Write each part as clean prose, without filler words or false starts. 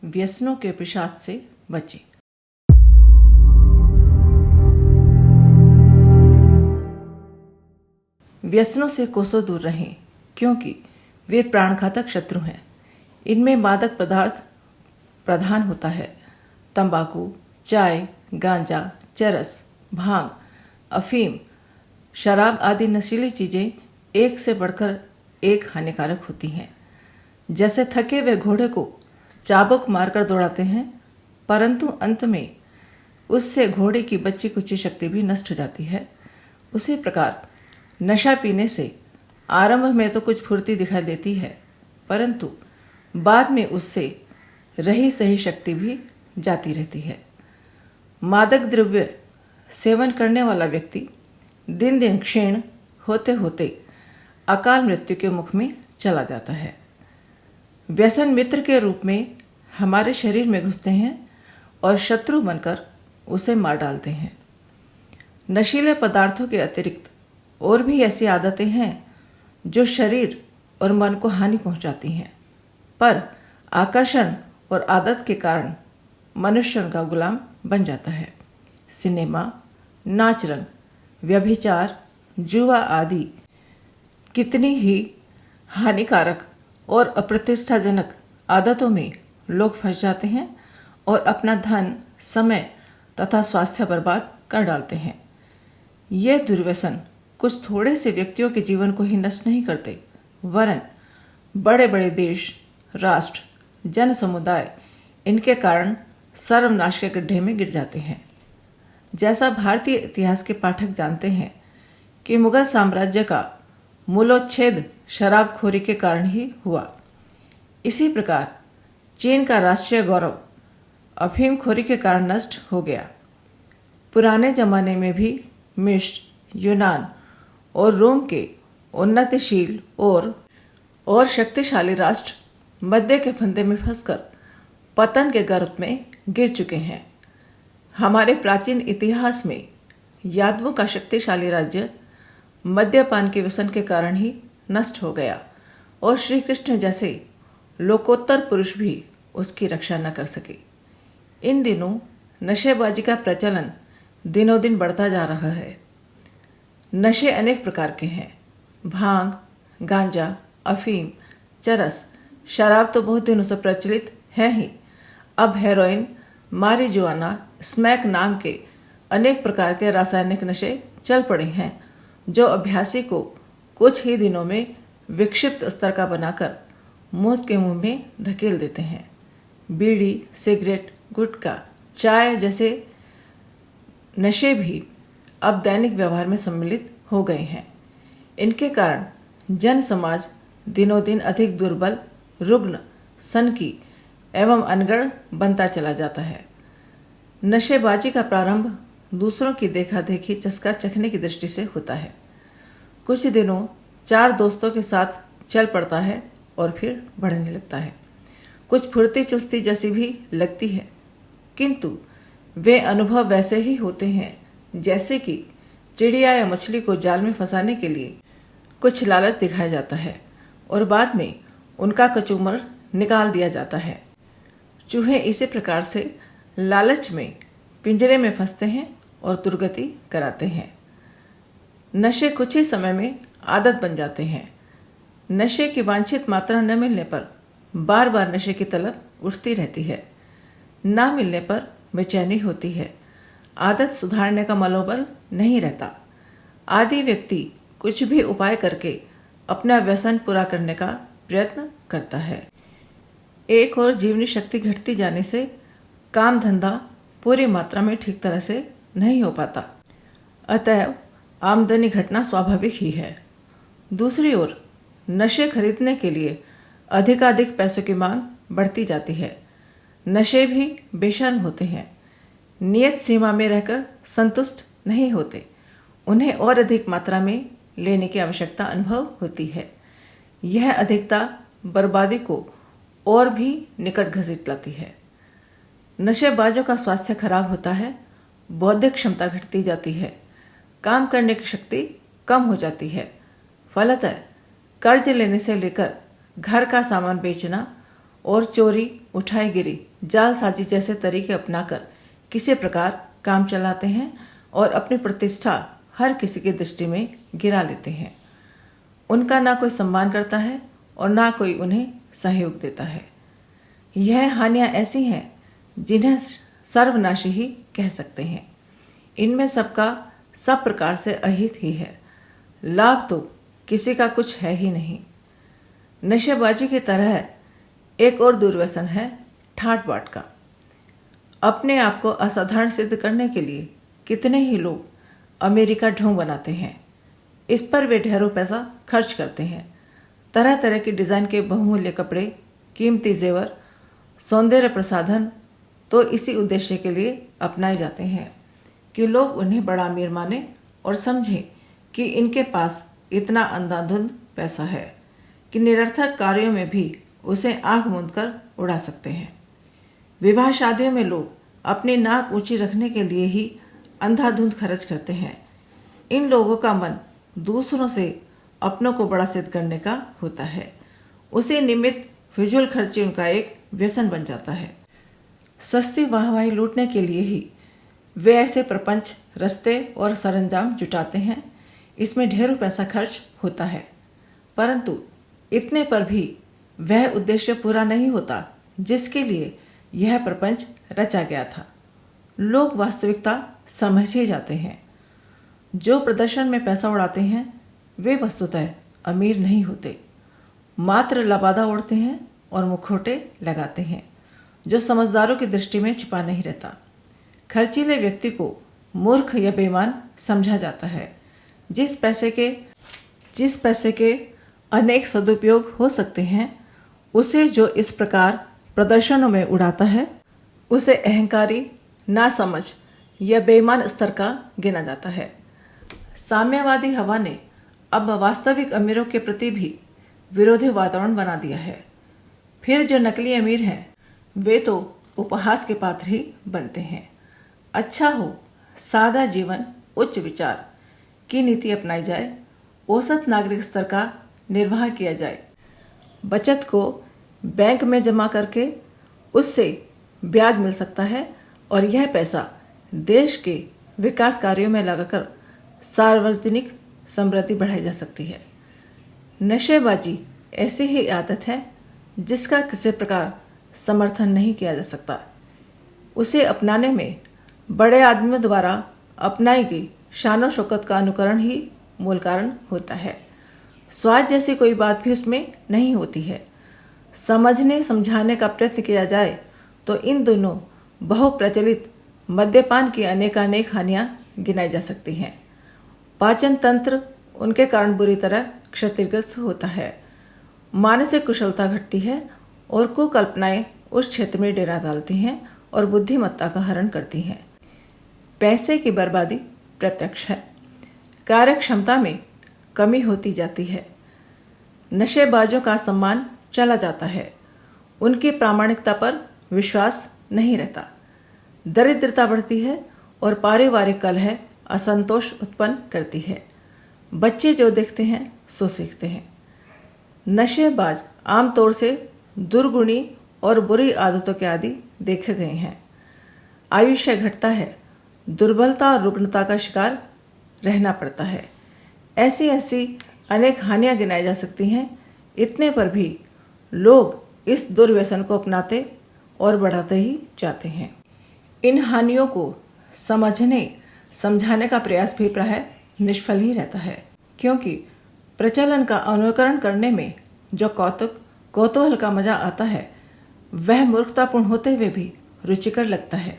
व्यसनों के पिशाच से बचें। व्यसनों से कोसों दूर रहें, क्योंकि वे प्राणघातक शत्रु हैं। इनमें मादक पदार्थ प्रधान होता है। तंबाकू, चाय, गांजा, चरस, भांग, अफीम, शराब आदि नशीली चीजें एक से बढ़कर एक हानिकारक होती हैं। जैसे थके हुए घोड़े को चाबुक मारकर दौड़ाते हैं, परंतु अंत में उससे घोड़े की बची कुची शक्ति भी नष्ट हो जाती है, उसी प्रकार नशा पीने से आरंभ में तो कुछ फुर्ती दिखाई देती है, परंतु बाद में उससे रही सही शक्ति भी जाती रहती है। मादक द्रव्य सेवन करने वाला व्यक्ति दिन दिन क्षीण होते होते अकाल मृत्यु के मुख में चला जाता है। व्यसन मित्र के रूप में हमारे शरीर में घुसते हैं और शत्रु बनकर उसे मार डालते हैं। नशीले पदार्थों के अतिरिक्त और भी ऐसी आदतें हैं जो शरीर और मन को हानि पहुंचाती हैं, पर आकर्षण और आदत के कारण मनुष्य उनका गुलाम बन जाता है। सिनेमा, नाच रंग, व्यभिचार, जुआ आदि कितनी ही हानिकारक और अप्रतिष्ठाजनक आदतों में लोग फंस जाते हैं और अपना धन, समय तथा स्वास्थ्य बर्बाद कर डालते हैं। ये दुर्व्यसन कुछ थोड़े से व्यक्तियों के जीवन को ही नष्ट नहीं करते, वरन बड़े बड़े देश, राष्ट्र, जन समुदाय इनके कारण सर्वनाश के गड्ढे में गिर जाते हैं। जैसा भारतीय इतिहास के पाठक जानते हैं कि मुगल साम्राज्य का मूलोच्छेद शराबखोरी के कारण ही हुआ, इसी प्रकार चीन का राष्ट्रीय गौरव अफीमखोरी के कारण नष्ट हो गया। पुराने जमाने में भी मिस्र, यूनान और रोम के उन्नतिशील और शक्तिशाली राष्ट्र मध्य के फंदे में फंसकर पतन के गर्त में गिर चुके हैं। हमारे प्राचीन इतिहास में यादवों का शक्तिशाली राज्य मद्यपान के व्यसन के कारण ही नष्ट हो गया और श्री कृष्ण जैसे लोकोत्तर पुरुष भी उसकी रक्षा न कर सके। इन दिनों नशेबाजी का प्रचलन दिनों दिन बढ़ता जा रहा है। नशे अनेक प्रकार के हैं। भांग, गांजा, अफीम, चरस, शराब तो बहुत दिनों से प्रचलित है ही। अब हेरोइन, मारिजुआना, स्मैक नाम के अनेक प्रकार के रासायनिक नशे चल पड़े हैं, जो अभ्यासी को कुछ ही दिनों में विक्षिप्त स्तर का बनाकर मौत के मुंह में धकेल देते हैं। बीड़ी, सिगरेट, गुटखा, चाय जैसे नशे भी अब दैनिक व्यवहार में सम्मिलित हो गए हैं। इनके कारण जन समाज दिनों दिन अधिक दुर्बल, रुग्ण, सनकी एवं अनगढ़ बनता चला जाता है। नशेबाजी का प्रारंभ दूसरों की देखा देखी चस्का चखने की दृष्टि से होता है। कुछ दिनों 4 दोस्तों के साथ चल पड़ता है और फिर बढ़ने लगता है। कुछ फुर्ती चुस्ती जैसी भी लगती है, किंतु वे अनुभव वैसे ही होते हैं जैसे कि चिड़िया या मछली को जाल में फंसाने के लिए कुछ लालच दिखाया जाता है और बाद में उनका कचूमर निकाल दिया जाता है। चूहे इसी प्रकार से लालच में पिंजरे में फंसते हैं और दुर्गति कराते हैं। नशे कुछ ही समय में आदत बन जाते हैं। नशे की वांछित मात्रा न मिलने पर बार बार नशे की तलब उठती रहती है। ना मिलने पर बेचैनी होती है। आदत सुधारने का मनोबल नहीं रहता। आदि व्यक्ति कुछ भी उपाय करके अपना व्यसन पूरा करने का प्रयत्न करता है। एक और जीवनी शक्ति घटती जाने से काम धंधा पूरी मात्रा में ठीक तरह से नहीं हो पाता, अतएव आमदनी घटना स्वाभाविक ही है। दूसरी ओर नशे खरीदने के लिए अधिकाधिक पैसों की मांग बढ़ती जाती है। नशे भी बेशर्म होते हैं, नियत सीमा में रहकर संतुष्ट नहीं होते। उन्हें और अधिक मात्रा में लेने की आवश्यकता अनुभव होती है। यह अधिकता बर्बादी को और भी निकट घसीट लाती है। नशेबाजों का स्वास्थ्य खराब होता है, बौद्धिक क्षमता घटती जाती है, काम करने की शक्ति कम हो जाती है। फलतः कर्ज लेने से लेकर घर का सामान बेचना और चोरी उठाईगिरी, जालसाजी जैसे तरीके अपनाकर किसी प्रकार काम चलाते हैं और अपनी प्रतिष्ठा हर किसी की दृष्टि में गिरा लेते हैं। उनका ना कोई सम्मान करता है और ना कोई उन्हें सहयोग देता है। यह हानियां ऐसी हैं जिन्हें सर्वनाशी ही कह सकते हैं। इनमें सबका सब प्रकार से अहित ही है। लाभ तो किसी का कुछ है ही नहीं। नशेबाजी की तरह एक और दुर्व्यसन है ठाट बाट का। अपने आप को असाधारण सिद्ध करने के लिए कितने ही लोग अमेरिका ढोंग बनाते हैं। इस पर वे ढेरों पैसा खर्च करते हैं। तरह तरह की डिज़ाइन के बहुमूल्य कपड़े, कीमती जेवर, सौंदर्य प्रसाधन तो इसी उद्देश्य के लिए अपनाए जाते हैं कि लोग उन्हें बड़ा अमीर माने और समझें कि इनके पास इतना अंधाधुंध पैसा है कि निरर्थक कार्यों में भी उसे आंख मूंद कर उड़ा सकते हैं। विवाह शादियों में लोग अपनी नाक ऊंची रखने के लिए ही अंधाधुंध खर्च करते हैं। इन लोगों का मन दूसरों से अपनों को बड़ा सिद्ध करने का होता है। उसी निमित्त फिजूल खर्ची उनका एक व्यसन बन जाता है। सस्ती वाहवाही लूटने के लिए ही वे ऐसे प्रपंच, रस्ते और सरंजाम जुटाते हैं। इसमें ढेरों पैसा खर्च होता है, परंतु इतने पर भी वह उद्देश्य पूरा नहीं होता जिसके लिए यह प्रपंच रचा गया था। लोग वास्तविकता समझ ही जाते हैं। जो प्रदर्शन में पैसा उड़ाते हैं वे वस्तुतः अमीर नहीं होते, मात्र लबादा उड़ते हैं और मुखौटे लगाते हैं जो समझदारों की दृष्टि में छिपा नहीं रहता। खर्चीले व्यक्ति को मूर्ख या बेईमान समझा जाता है। जिस पैसे के अनेक सदुपयोग हो सकते हैं, उसे जो इस प्रकार प्रदर्शनों में उड़ाता है उसे अहंकारी, नासमझ या बेईमान स्तर का गिना जाता है। साम्यवादी हवा ने अब वास्तविक अमीरों के प्रति भी विरोधी वातावरण बना दिया है। फिर जो नकली अमीर हैं वे तो उपहास के पात्र ही बनते हैं। अच्छा हो सादा जीवन, उच्च विचार की नीति अपनाई जाए, औसत नागरिक स्तर का निर्वाह किया जाए, बचत को बैंक में जमा करके उससे ब्याज मिल सकता है और यह पैसा देश के विकास कार्यों में लगाकर सार्वजनिक समृद्धि बढ़ाई जा सकती है। नशेबाजी ऐसी ही आदत है जिसका किसी प्रकार समर्थन नहीं किया जा सकता। उसे अपनाने में बड़े आदमियों द्वारा अपनाई गई शान शौकत का अनुकरण ही मूल कारण होता है। स्वाद जैसी कोई बात भी उसमें नहीं होती है। समझने समझाने का प्रयत्न किया जाए तो इन दोनों बहुप्रचलित मद्यपान की अनेकानेक हानियां गिनाई जा सकती हैं। पाचन तंत्र उनके कारण बुरी तरह क्षतिग्रस्त होता है। मानसिक कुशलता घटती है और कुकल्पनाएं उस क्षेत्र में डेरा डालती हैं और बुद्धिमत्ता का हरण करती हैं। पैसे की बर्बादी प्रत्यक्ष है। कार्य क्षमता में कमी होती जाती है। नशेबाजों का सम्मान चला जाता है। उनकी प्रामाणिकता पर विश्वास नहीं रहता। दरिद्रता बढ़ती है और पारिवारिक कलह असंतोष उत्पन्न करती है। बच्चे जो देखते हैं सो सीखते हैं। नशेबाज आमतौर से दुर्गुणी और बुरी आदतों के आदि देखे गए हैं। आयुष्य घटता है। दुर्बलता और रुग्णता का शिकार रहना पड़ता है। ऐसी अनेक हानियां गिनाई जा सकती हैं। इतने पर भी लोग इस दुर्व्यसन को अपनाते और बढ़ाते ही जाते हैं। इन हानियों को समझने समझाने का प्रयास भी प्रायः निष्फल ही रहता है, क्योंकि प्रचलन का अनुकरण करने में जो कौतूहल का मजा आता है वह मूर्खतापूर्ण होते हुए भी रुचिकर लगता है।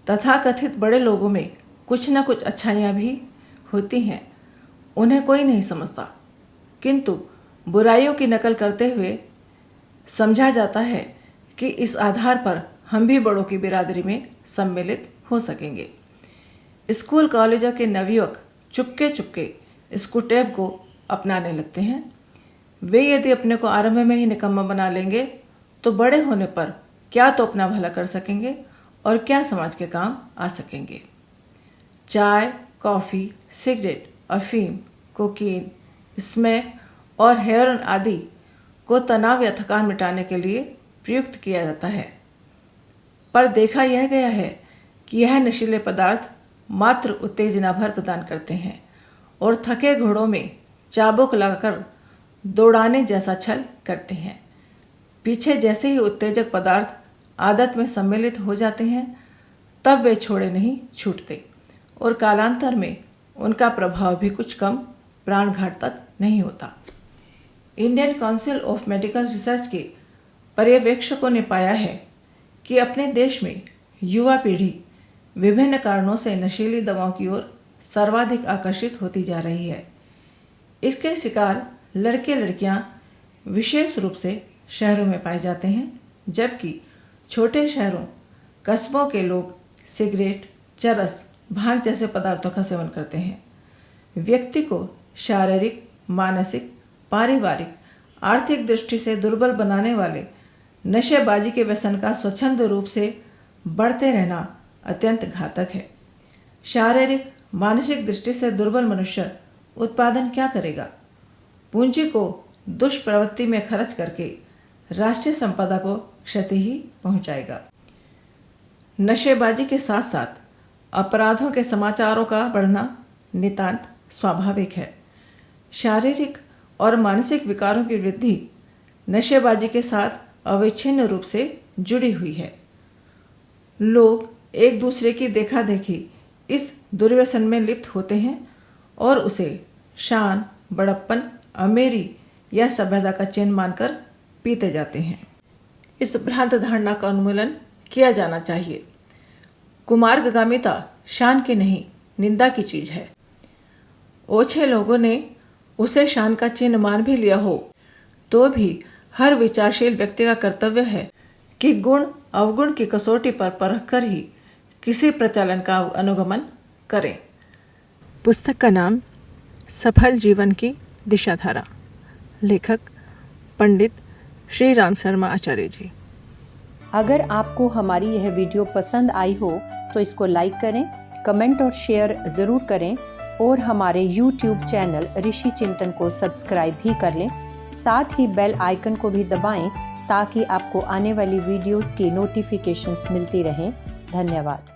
तथाकथित बड़े लोगों में कुछ न कुछ अच्छाइयाँ भी होती हैं, उन्हें कोई नहीं समझता, किंतु बुराइयों की नकल करते हुए समझा जाता है कि इस आधार पर हम भी बड़ों की बिरादरी में सम्मिलित हो सकेंगे। स्कूल कॉलेजों के नवयुवक चुपके चुपके स्कूटेब को अपनाने लगते हैं। वे यदि अपने को आरंभ में ही निकम्मा बना लेंगे तो बड़े होने पर क्या तो अपना भला कर सकेंगे और क्या समाज के काम आ सकेंगे। चाय, कॉफ़ी, सिगरेट, अफीम, कोकीन, स्मैक और हेरोइन आदि को तनाव या थकान मिटाने के लिए प्रयुक्त किया जाता है। पर देखा यह गया है कि यह नशीले पदार्थ मात्र उत्तेजना भर प्रदान करते हैं और थके घोड़ों में चाबुक लगाकर दौड़ाने जैसा छल करते हैं। पीछे जैसे ही उत्तेजक पदार्थ आदत में सम्मिलित हो जाते हैं, तब वे छोड़े नहीं छूटते और कालांतर में उनका प्रभाव भी कुछ कम प्राणघात तक नहीं होता। Indian council of medical research के पर्यवेक्षकों ने पाया है कि अपने देश में युवा पीढ़ी विभिन्न कारणों से नशीली दवाओं की ओर सर्वाधिक आकर्षित होती जा रही है। इसके शिकार लड़के लड़कियां विशेष रूप से शहरों में पाए जाते हैं, जबकि छोटे शहरों कस्बों के लोग सिगरेट, चरस, भांग जैसे पदार्थों का सेवन करते हैं। व्यक्ति को शारीरिक, मानसिक, पारिवारिक, आर्थिक दृष्टि से दुर्बल बनाने वाले नशेबाजी के व्यसन का स्वच्छंद रूप से बढ़ते रहना अत्यंत घातक है। शारीरिक, मानसिक दृष्टि से दुर्बल मनुष्य उत्पादन क्या करेगा? पूंजी को दुष्प्रवृत्ति में खर्च करके राष्ट्रीय संपदा को क्षति ही पहुंचाएगा। नशेबाजी के साथ साथ अपराधों के समाचारों का बढ़ना नितांत स्वाभाविक है। शारीरिक और मानसिक विकारों की वृद्धि नशेबाजी के साथ अविच्छिन्न रूप से जुड़ी हुई है। लोग एक दूसरे की देखा देखी इस दुर्व्यसन में लिप्त होते हैं और उसे शान, बड़प्पन, अमीरी या सभ्यता का चिन्ह मानकर पीते जाते हैं। इस भ्रांत धारणा का उन्मूलन किया जाना चाहिए। कुमार्गगामिता शान की नहीं, निंदा की चीज है। ओछे लोगों ने उसे शान का चिन्ह मान भी लिया हो तो भी हर विचारशील व्यक्ति का कर्तव्य है कि गुण अवगुण की कसौटी पर परख कर ही किसी प्रचलन का अनुगमन करें। पुस्तक का नाम सफल जीवन की दिशाधारा, लेखक पंडित श्री राम शर्मा आचार्य जी। अगर आपको हमारी यह वीडियो पसंद आई हो तो इसको लाइक करें, कमेंट और शेयर ज़रूर करें और हमारे YouTube चैनल ऋषि चिंतन को सब्सक्राइब भी कर लें। साथ ही बेल आइकन को भी दबाएं ताकि आपको आने वाली वीडियोस की नोटिफिकेशंस मिलती रहें। धन्यवाद।